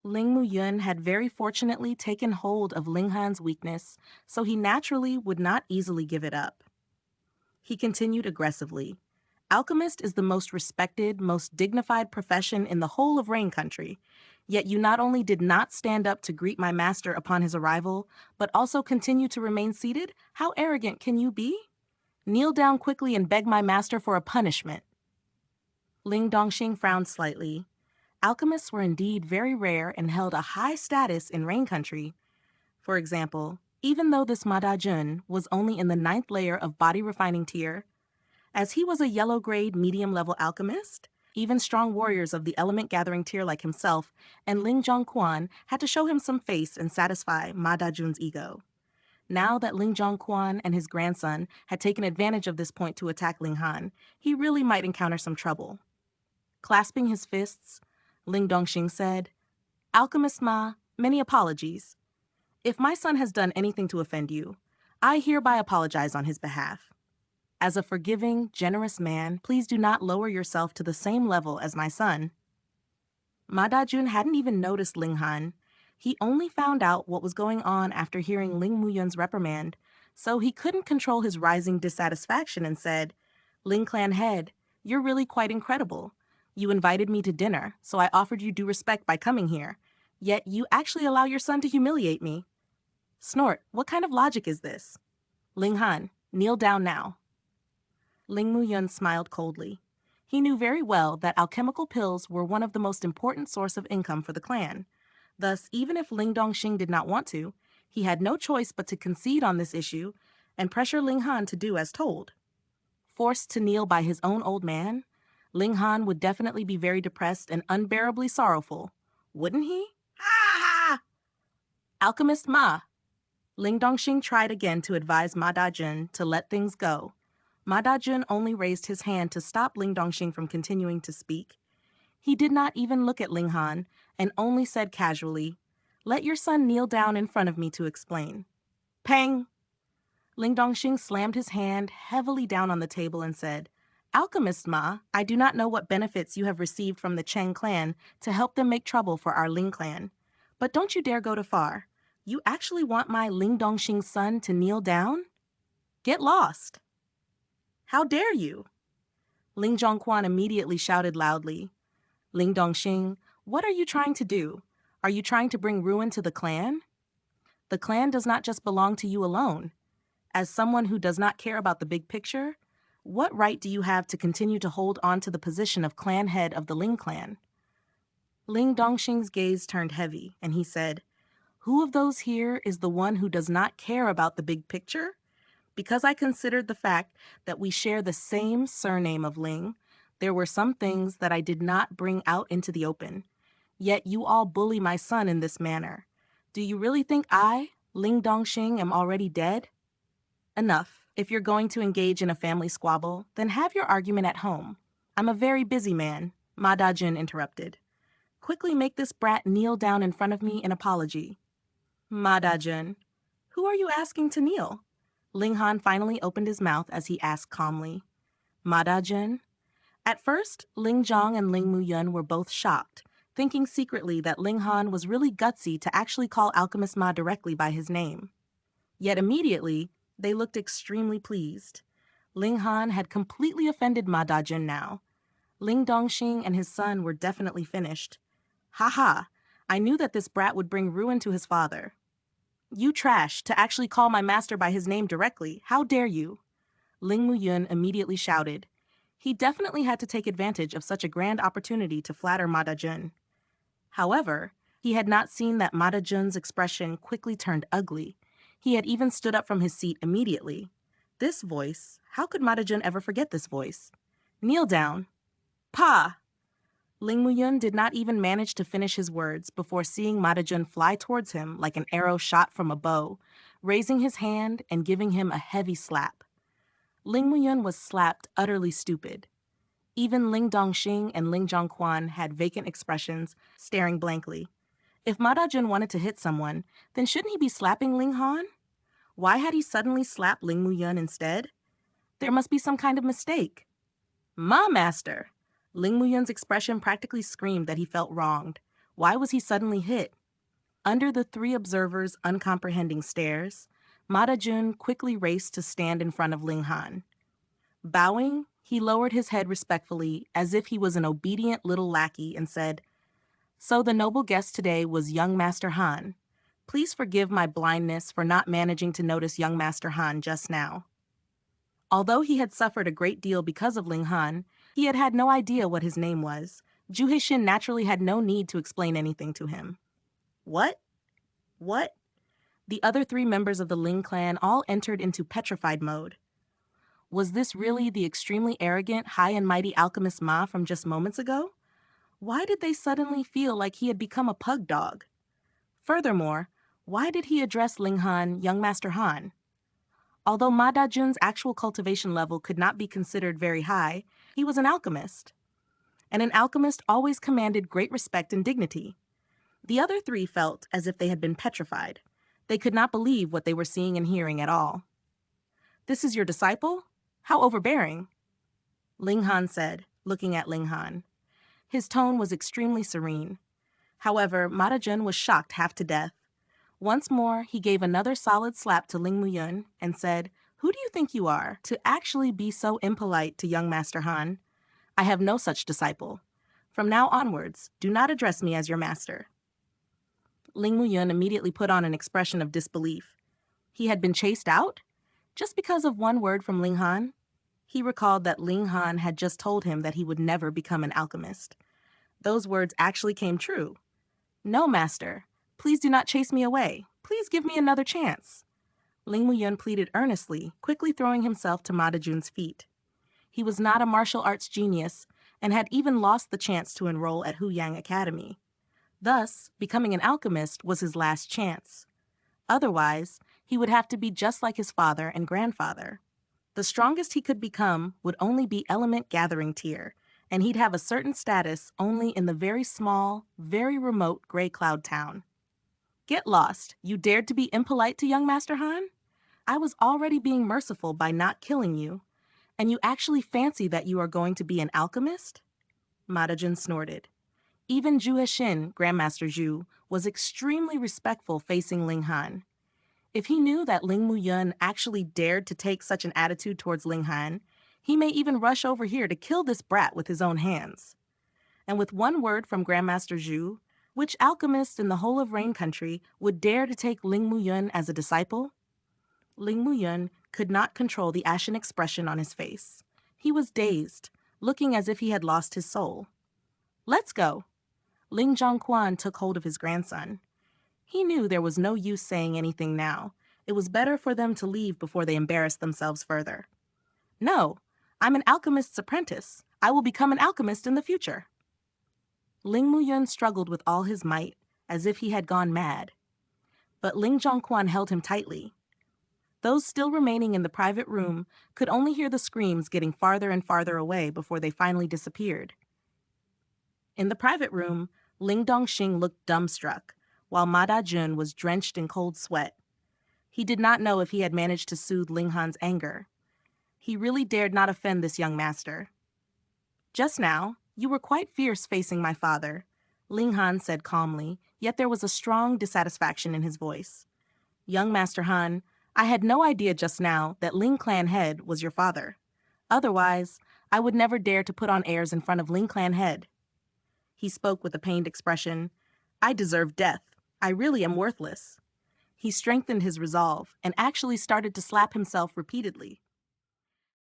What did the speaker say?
Ling Muyun had very fortunately taken hold of Ling Han's weakness, so he naturally would not easily give it up. He continued aggressively. Alchemist is the most respected, most dignified profession in the whole of Rain Country. Yet you not only did not stand up to greet my master upon his arrival, but also continue to remain seated? How arrogant can you be? Kneel down quickly and beg my master for a punishment. Ling Dongxing frowned slightly. Alchemists were indeed very rare and held a high status in Rain Country. For example, even though this Ma Dajun was only in the 9th layer of body refining tier, as he was a yellow-grade medium-level alchemist, even strong warriors of the element-gathering tier like himself and Ling Zhongquan had to show him some face and satisfy Ma Dajun's ego. Now that Ling Zhongquan and his grandson had taken advantage of this point to attack Ling Han, he really might encounter some trouble. Clasping his fists, Ling Dongxing said, "Alchemist Ma, many apologies. If my son has done anything to offend you, I hereby apologize on his behalf. As a forgiving, generous man, please do not lower yourself to the same level as my son." Ma Dajun hadn't even noticed Ling Han. He only found out what was going on after hearing Ling Muyun's reprimand, so he couldn't control his rising dissatisfaction and said, "Ling Clan head, you're really quite incredible. You invited me to dinner, so I offered you due respect by coming here. Yet you actually allow your son to humiliate me. Snort, what kind of logic is this? Ling Han, kneel down now." Ling Muyun smiled coldly. He knew very well that alchemical pills were one of the most important source of income for the clan. Thus, even if Ling Dongxing did not want to, he had no choice but to concede on this issue and pressure Ling Han to do as told. Forced to kneel by his own old man, Ling Han would definitely be very depressed and unbearably sorrowful. Wouldn't he? Ha! Alchemist Ma! Ling Dongxing tried again to advise Ma Dajun to let things go. Ma Dajun only raised his hand to stop Ling Dongxing from continuing to speak. He did not even look at Ling Han and only said casually, "Let your son kneel down in front of me to explain." Pang! Ling Dongxing slammed his hand heavily down on the table and said, "Alchemist Ma, I do not know what benefits you have received from the Cheng clan to help them make trouble for our Ling clan. But don't you dare go too far. You actually want my Ling Dongxing's son to kneel down? Get lost." "How dare you?" Ling Zhongquan immediately shouted loudly, "Ling Dongxing, what are you trying to do? Are you trying to bring ruin to the clan? The clan does not just belong to you alone. As someone who does not care about the big picture, what right do you have to continue to hold on to the position of clan head of the Ling clan?" Ling Dongxing's gaze turned heavy, and he said, "Who of those here is the one who does not care about the big picture? Because I considered the fact that we share the same surname of Ling, there were some things that I did not bring out into the open. Yet you all bully my son in this manner. Do you really think I, Ling Dongxing, am already dead? Enough. If you're going to engage in a family squabble, then have your argument at home. I'm a very busy man," Ma Dajun interrupted. "Quickly make this brat kneel down in front of me in apology." "Ma Dajun, who are you asking to kneel?" Ling Han finally opened his mouth as he asked calmly. "Ma Dajun?" At first, Ling Zhong and Ling Muyun were both shocked, thinking secretly that Ling Han was really gutsy to actually call Alchemist Ma directly by his name. Yet immediately, they looked extremely pleased. Ling Han had completely offended Ma Dajun now. Ling Dongxing and his son were definitely finished. "Ha ha! I knew that this brat would bring ruin to his father. You trash, to actually call my master by his name directly. How dare you?" Ling Muyun immediately shouted. He definitely had to take advantage of such a grand opportunity to flatter Ma Dajun. However, he had not seen that Ma Dajun's expression quickly turned ugly. He had even stood up from his seat immediately. This voice, how could Ma Dajun ever forget this voice? "Kneel down." "Pa!" Ling Muyun did not even manage to finish his words before seeing Ma Dajun fly towards him like an arrow shot from a bow, raising his hand and giving him a heavy slap. Ling Muyun was slapped utterly stupid. Even Ling Dongxing and Ling Zhongquan had vacant expressions, staring blankly. If Ma Dajun wanted to hit someone, then shouldn't he be slapping Ling Han? Why had he suddenly slapped Ling Muyun instead? There must be some kind of mistake. "Ma Master!" Ling Muyun's expression practically screamed that he felt wronged. Why was he suddenly hit? Under the three observers' uncomprehending stares, Madajun quickly raced to stand in front of Ling Han. Bowing, he lowered his head respectfully as if he was an obedient little lackey and said, "So the noble guest today was young Master Han. Please forgive my blindness for not managing to notice young Master Han just now." Although he had suffered a great deal because of Ling Han, he had had no idea what his name was. Zhu Hixin naturally had no need to explain anything to him. What? What? The other three members of the Ling clan all entered into petrified mode. Was this really the extremely arrogant, high and mighty alchemist Ma from just moments ago? Why did they suddenly feel like he had become a pug dog? Furthermore, why did he address Ling Han, young Master Han? Although Ma Dajun's actual cultivation level could not be considered very high, he was an alchemist. And an alchemist always commanded great respect and dignity. The other three felt as if they had been petrified. They could not believe what they were seeing and hearing at all. "This is your disciple? How overbearing," Ling Han said, looking at Ling Han. His tone was extremely serene. However, Ma Dajun was shocked half to death. Once more, he gave another solid slap to Ling Muyun and said, "Who do you think you are, to actually be so impolite to young Master Han? I have no such disciple. From now onwards, do not address me as your master." Ling Muyun immediately put on an expression of disbelief. He had been chased out? Just because of one word from Ling Han? He recalled that Ling Han had just told him that he would never become an alchemist. Those words actually came true. "No, master. Please do not chase me away. Please give me another chance." Ling Muyun pleaded earnestly, quickly throwing himself to Ma Dajun's feet. He was not a martial arts genius and had even lost the chance to enroll at Huyang Academy. Thus, becoming an alchemist was his last chance. Otherwise, he would have to be just like his father and grandfather. The strongest he could become would only be element gathering tier, and he'd have a certain status only in the very small, very remote Gray Cloud town. "Get lost. You dared to be impolite to young Master Han? I was already being merciful by not killing you, and you actually fancy that you are going to be an alchemist?" Ma Dajun snorted. Even Zhu Hexin, Grandmaster Zhu, was extremely respectful facing Ling Han. If he knew that Ling Muyun actually dared to take such an attitude towards Ling Han, he may even rush over here to kill this brat with his own hands. And with one word from Grandmaster Zhu, which alchemist in the whole of Rain Country would dare to take Ling Muyun as a disciple? Ling Muyun could not control the ashen expression on his face. He was dazed, looking as if he had lost his soul. "Let's go." Ling Xuanhuan took hold of his grandson. He knew there was no use saying anything now. It was better for them to leave before they embarrassed themselves further. "No, I'm an alchemist's apprentice. I will become an alchemist in the future." Ling Muyun struggled with all his might, as if he had gone mad. But Ling Zhongquan held him tightly. Those still remaining in the private room could only hear the screams getting farther and farther away before they finally disappeared. In the private room, Ling Dongxing looked dumbstruck, while Ma Dajun was drenched in cold sweat. He did not know if he had managed to soothe Ling Han's anger. He really dared not offend this young master. "Just now, you were quite fierce facing my father," Ling Han said calmly, yet there was a strong dissatisfaction in his voice. "Young Master Han, I had no idea just now that Ling Clan Head was your father. Otherwise, I would never dare to put on airs in front of Ling Clan Head." He spoke with a pained expression. "I deserve death. I really am worthless." He strengthened his resolve and actually started to slap himself repeatedly.